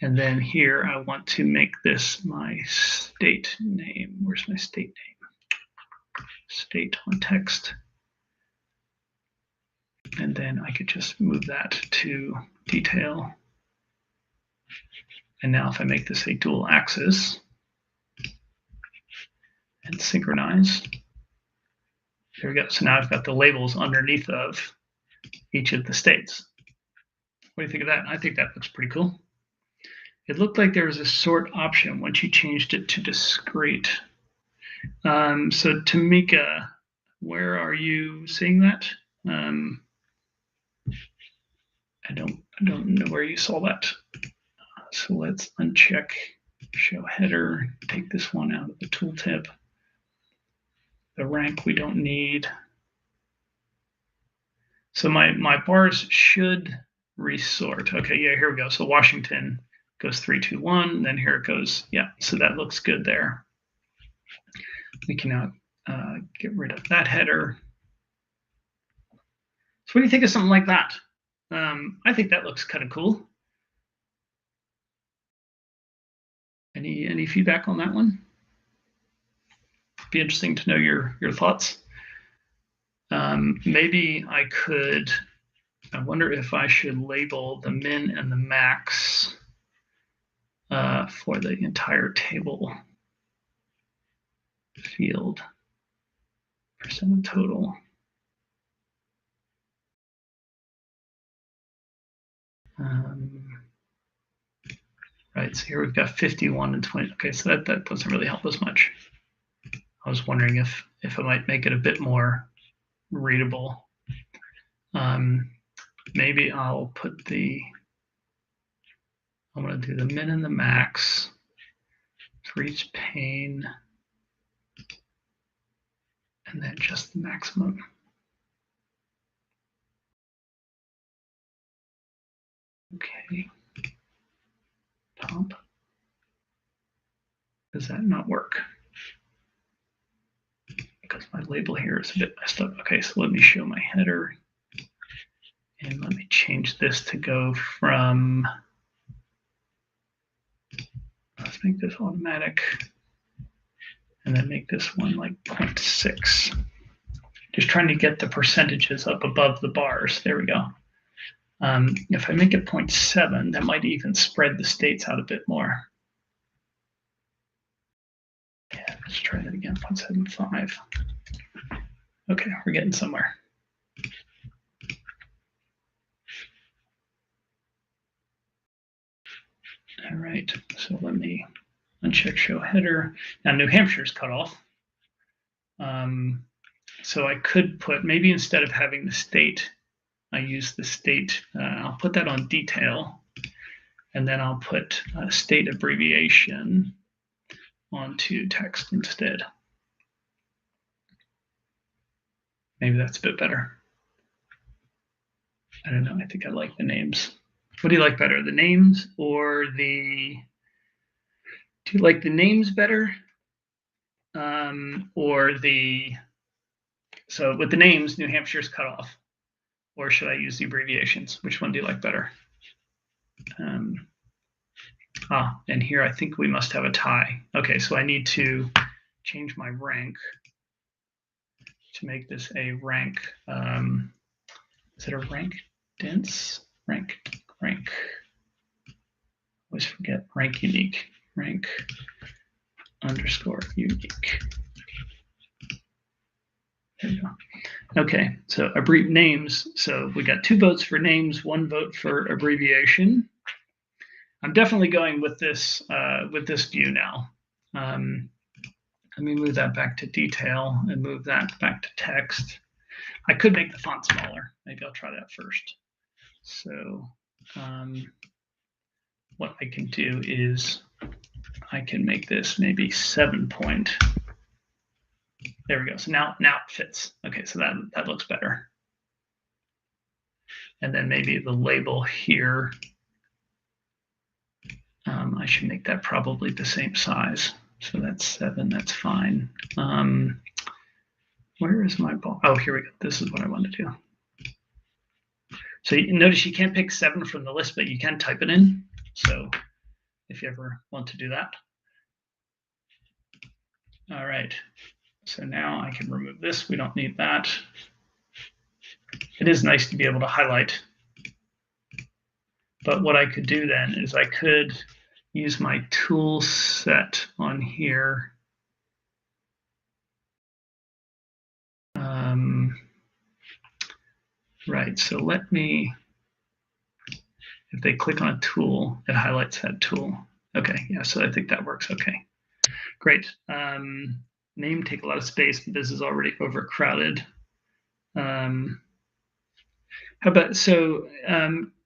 And then here, I want to make this my state name. Where's my state name? State on text. And then I could just move that to detail. And now if I make this a dual axis and synchronize, there we go. So now I've got the labels underneath of each of the states. What do you think of that? I think that looks pretty cool. It looked like there was a sort option once you changed it to discrete. So Tamika, where are you seeing that? I don't know where you saw that. So let's uncheck show header, take this one out of the tooltip. The rank we don't need. So my bars should resort. Okay, yeah, here we go. So Washington goes 3, 2, 1. Then here it goes. Yeah, so that looks good there. We can now get rid of that header. So what do you think of something like that? I think that looks kind of cool. Any feedback on that one? Be interesting to know your thoughts. Maybe I could. I wonder if I should label the min and the max for the entire table field, percent of total. Right, so here we've got 51 and 20. Okay, so that doesn't really help us much. I was wondering if I might make it a bit more readable. Maybe I'll put I'm going to do the min and the max for each pane, and then just the maximum. Okay. Top. Does that not work? Because my label here is a bit messed up. Okay, so let me show my header. And let me change this to go from, let's make this automatic. And then make this one like 0.6. Just trying to get the percentages up above the bars. There we go. If I make it 0.7, that might even spread the states out a bit more. Yeah, let's try that again, 0.75. Okay, we're getting somewhere. All right, so let me uncheck show header. Now New Hampshire's cut off. So I could put, maybe instead of having the state, I use the state, I'll put that on detail, and then I'll put state abbreviation onto text instead. Maybe that's a bit better. I don't know, I think I like the names. What do you like better, the names or do you like the names better? So with the names, New Hampshire's cut off. Or should I use the abbreviations? Which one do you like better? And here I think we must have a tie. Okay, so I need to change my rank to make this a rank. Is it a rank dense? Rank. Always forget rank unique. Rank underscore unique. There we go. Okay, so names. So we got 2 votes for names, 1 vote for abbreviation. I'm definitely going with this view now. Let me move that back to detail and move that back to text. I could make the font smaller. Maybe I'll try that first. So what I can do is I can make this maybe 7 point. There we go. So now it fits. Okay, so that looks better. And then maybe the label here, I should make that probably the same size. So that's 7, that's fine. Where is my ball? Oh, here we go. This is what I want to do. So you notice you can't pick 7 from the list, but you can type it in. So if you ever want to do that. All right. So now I can remove this. We don't need that. It is nice to be able to highlight. But what I could do then is I could use my tool set on here. Right, so let me, if they click on a tool, it highlights that tool. Okay, yeah, so I think that works okay. Great. Name take a lot of space, but this is already overcrowded. How about, so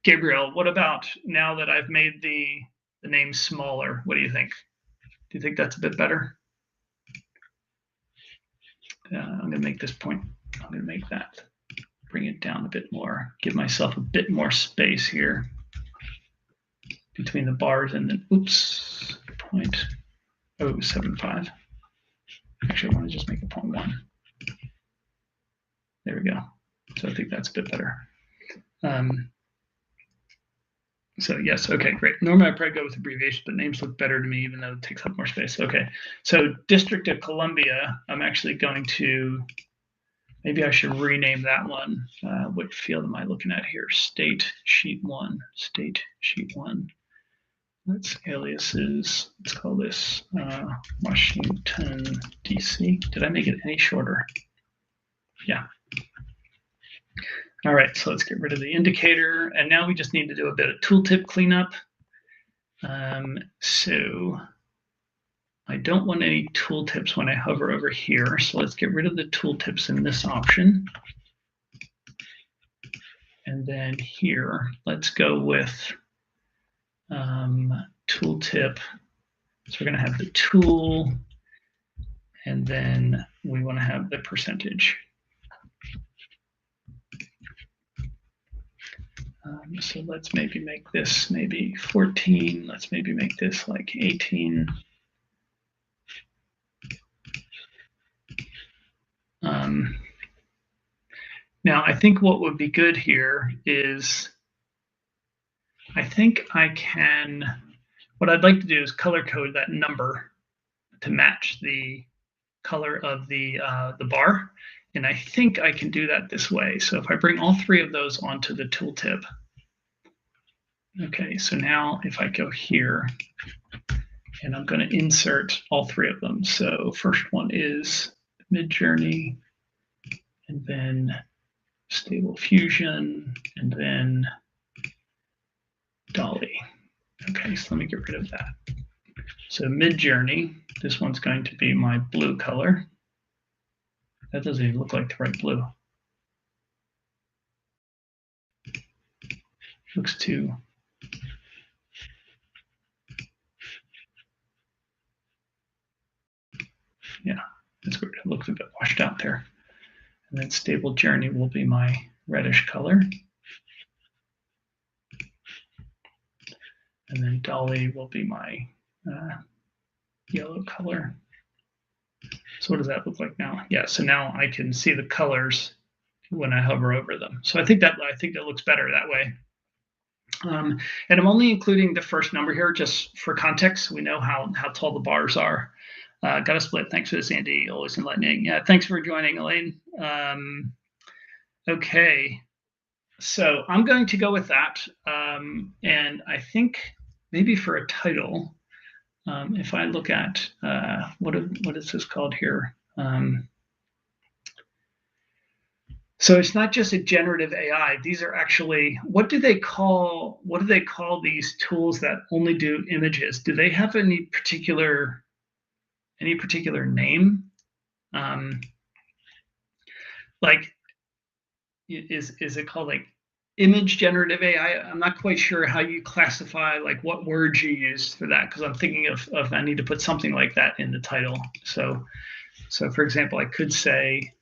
Gabriel, what about now that I've made the name smaller? What do you think? Do you think that's a bit better? I'm going to make this point. I'm going to make that, bring it down a bit more, give myself a bit more space here between the bars and then, oops, 0.075. Actually, I want to just make it 0.1. There we go. So I think that's a bit better. So yes, okay, great. Normally I probably go with abbreviations, but names look better to me, even though it takes up more space. Okay, so District of Columbia, I'm actually going to, maybe I should rename that one. What field am I looking at here? State sheet one, state sheet one. Let's aliases, let's call this Washington, DC. Did I make it any shorter? Yeah. All right, so let's get rid of the indicator. And now we just need to do a bit of tooltip cleanup. So I don't want any tooltips when I hover over here. So let's get rid of the tooltips in this option. And then here, let's go with tooltip. So we're going to have the tool, and then we want to have the percentage. So let's maybe make this maybe 14. Let's maybe make this like 18. Now, I think what would be good here is, I think I can, what I'd like to do is color code that number to match the color of the bar. And I think I can do that this way. So if I bring all three of those onto the tooltip, okay, so now if I go here, and I'm going to insert all three of them. So first one is Midjourney, and then Stable Fusion, and then Dolly. Okay, so let me get rid of that. So Midjourney, this one's going to be my blue color. That doesn't even look like the right blue. Looks too. Yeah, that's weird. It looks a bit washed out there. And then Stable Journey will be my reddish color. And then Dolly will be my yellow color. So what does that look like now? Yeah, so now I can see the colors when I hover over them. So I think that looks better that way. And I'm only including the first number here just for context. So we know how tall the bars are. Got a split. Thanks for this, Andy. Always enlightening. Yeah, thanks for joining, Elaine. Okay, so I'm going to go with that. And I think maybe for a title, if I look at what is this called here? So it's not just a generative AI. These are actually, what do they call these tools that only do images? Do they have any particular name? Like, is it called like image generative AI? I'm not quite sure how you classify, like what words you use for that, because I'm thinking of I need to put something like that in the title. So for example, I could say,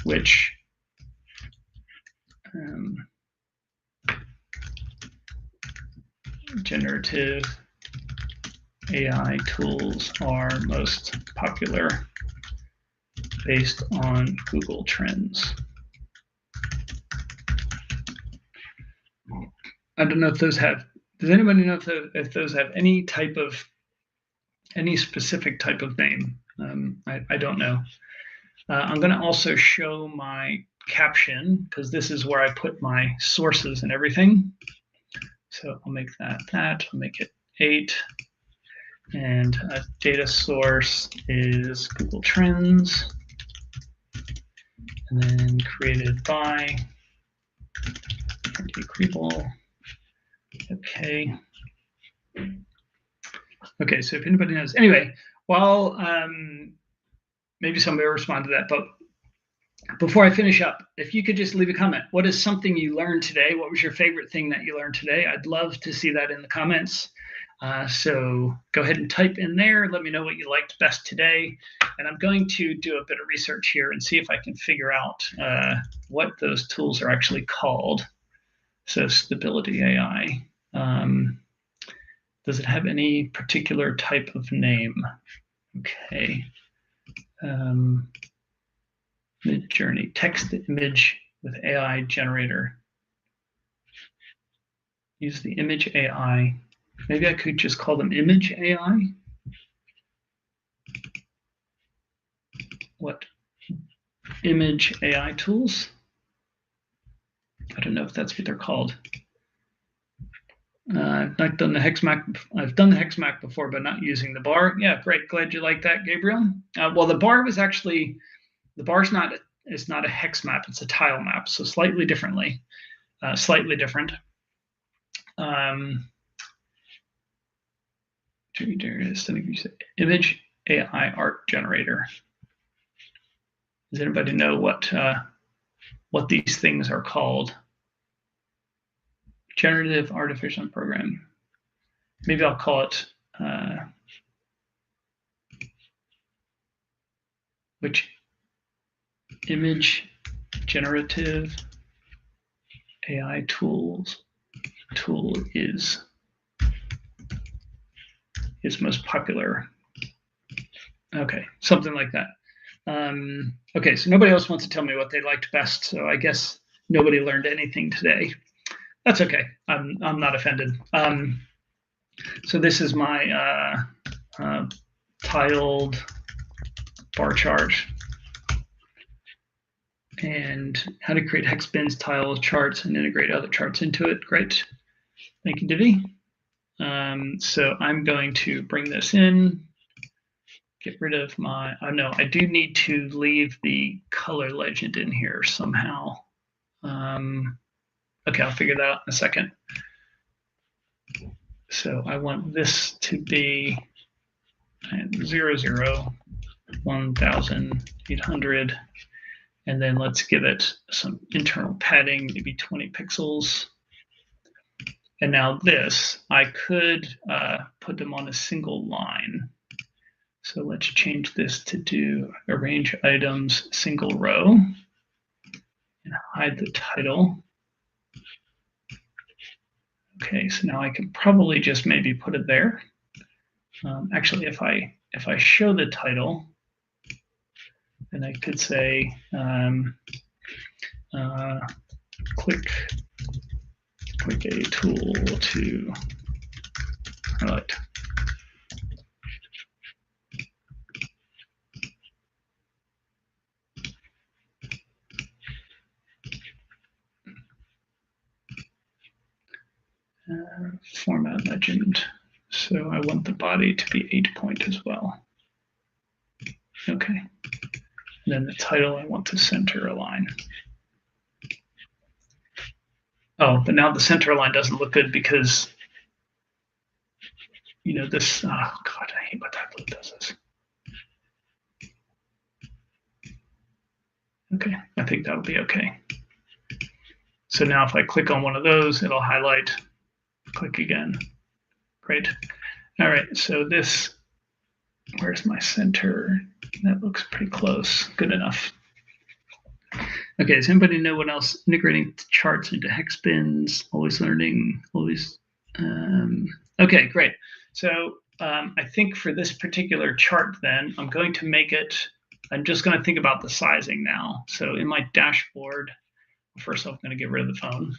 which generative AI tools are most popular based on Google Trends. I don't know if those have, does anybody know if those have any specific type of name? I don't know. I'm going to also show my caption, because this is where I put my sources and everything. So I'll make that. I'll make it 8. And a data source is Google Trends. And then created by Andy Kriebel. Okay. Okay, so if anybody knows. Anyway, while maybe somebody will respond to that, but before I finish up, if you could just leave a comment. What is something you learned today? What was your favorite thing that you learned today? I'd love to see that in the comments. So go ahead and type in there. Let me know what you liked best today. And I'm going to do a bit of research here and see if I can figure out what those tools are actually called. So Stability AI. Does it have any particular type of name? Okay. Midjourney, text to image with AI generator. use the image AI. Maybe I could just call them image AI. What image AI tools? I don't know if that's what they're called. I've not done the hex map. I've done the hex map before, but not using the bar. Yeah, great. Glad you like that, Gabriel. Well, the bar was actually, the bar's not, it's not a hex map. It's a tile map. So slightly different. Image AI art generator. Does anybody know what these things are called? Generative artificial program. Maybe I'll call it which image generative AI tool is most popular. Okay, something like that. Okay, so nobody else wants to tell me what they liked best, so I guess nobody learned anything today. That's okay. I'm not offended. So this is my tiled bar chart and how to create hex bins, tile charts, and integrate other charts into it. Great. Thank you, Divi. So I'm going to bring this in, get rid of my, no, I do need to leave the color legend in here somehow. Okay, I'll figure that out in a second. So I want this to be 1,800, and then let's give it some internal padding, maybe 20 pixels. And now this, I could put them on a single line. So let's change this to do arrange items single row and hide the title. Okay, so now I can probably just maybe put it there. Actually, if I show the title, then I could say click a tool to highlight. Format legend. So I want the body to be 8-point as well. Okay. And then the title, I want to center align. Oh, but now the center align doesn't look good because, you know, this, oh God, I hate what that blue does this. Okay, I think that'll be okay. So now if I click on one of those, it'll highlight, click again. Great. All right, so this, where's my center? That looks pretty close, good enough. Okay, does anybody know what else? Integrating charts into hex bins, always learning, always. Okay, great. So I think for this particular chart then, I'm going to make it, I'm just going to think about the sizing now. So in my dashboard, first off, I'm going to get rid of the phone.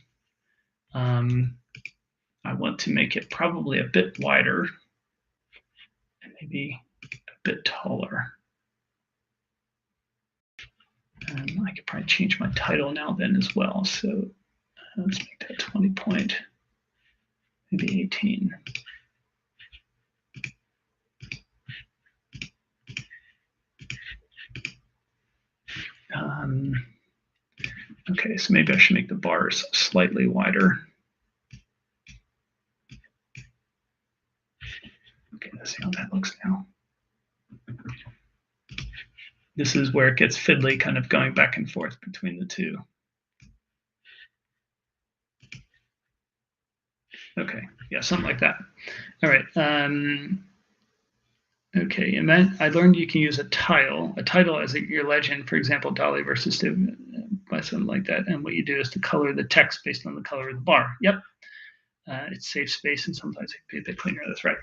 I want to make it probably a bit wider and maybe a bit taller. I could probably change my title now then as well. So let's make that 20-point, maybe 18. Okay, so maybe I should make the bars slightly wider. Okay, let's see how that looks now. This is where it gets fiddly, kind of going back and forth between the two. Okay, yeah, something like that. All right. Okay, and then I learned you can use a title as your legend, for example, Dolly versus Steve, by something like that. And what you do is to color the text based on the color of the bar. Yep, it saves space and sometimes it can be a bit cleaner. That's right.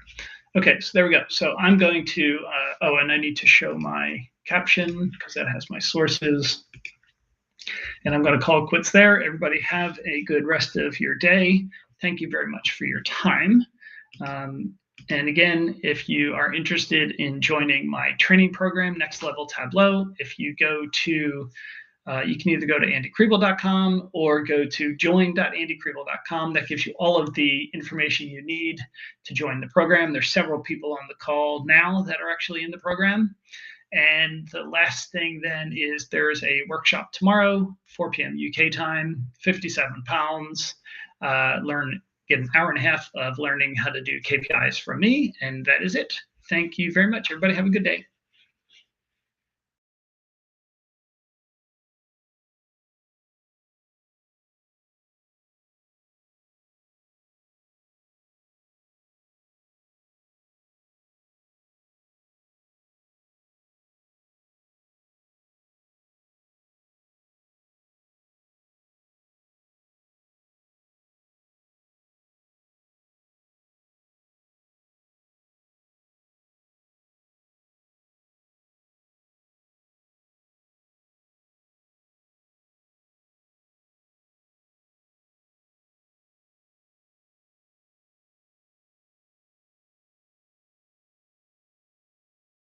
Okay, so there we go. So I'm going to, oh, and I need to show my caption because that has my sources. And I'm going to call quits there. Everybody have a good rest of your day. thank you very much for your time. And again, if you are interested in joining my training program, Next Level Tableau, if you go to you can either go to andykriebel.com or go to join.andykriebel.com. That gives you all of the information you need to join the program. There's several people on the call now that are actually in the program. And the last thing then is there's a workshop tomorrow, 4 p.m. UK time, 57 pounds. Get an hour and a half of learning how to do KPIs from me. And that is it. Thank you very much. Everybody have a good day.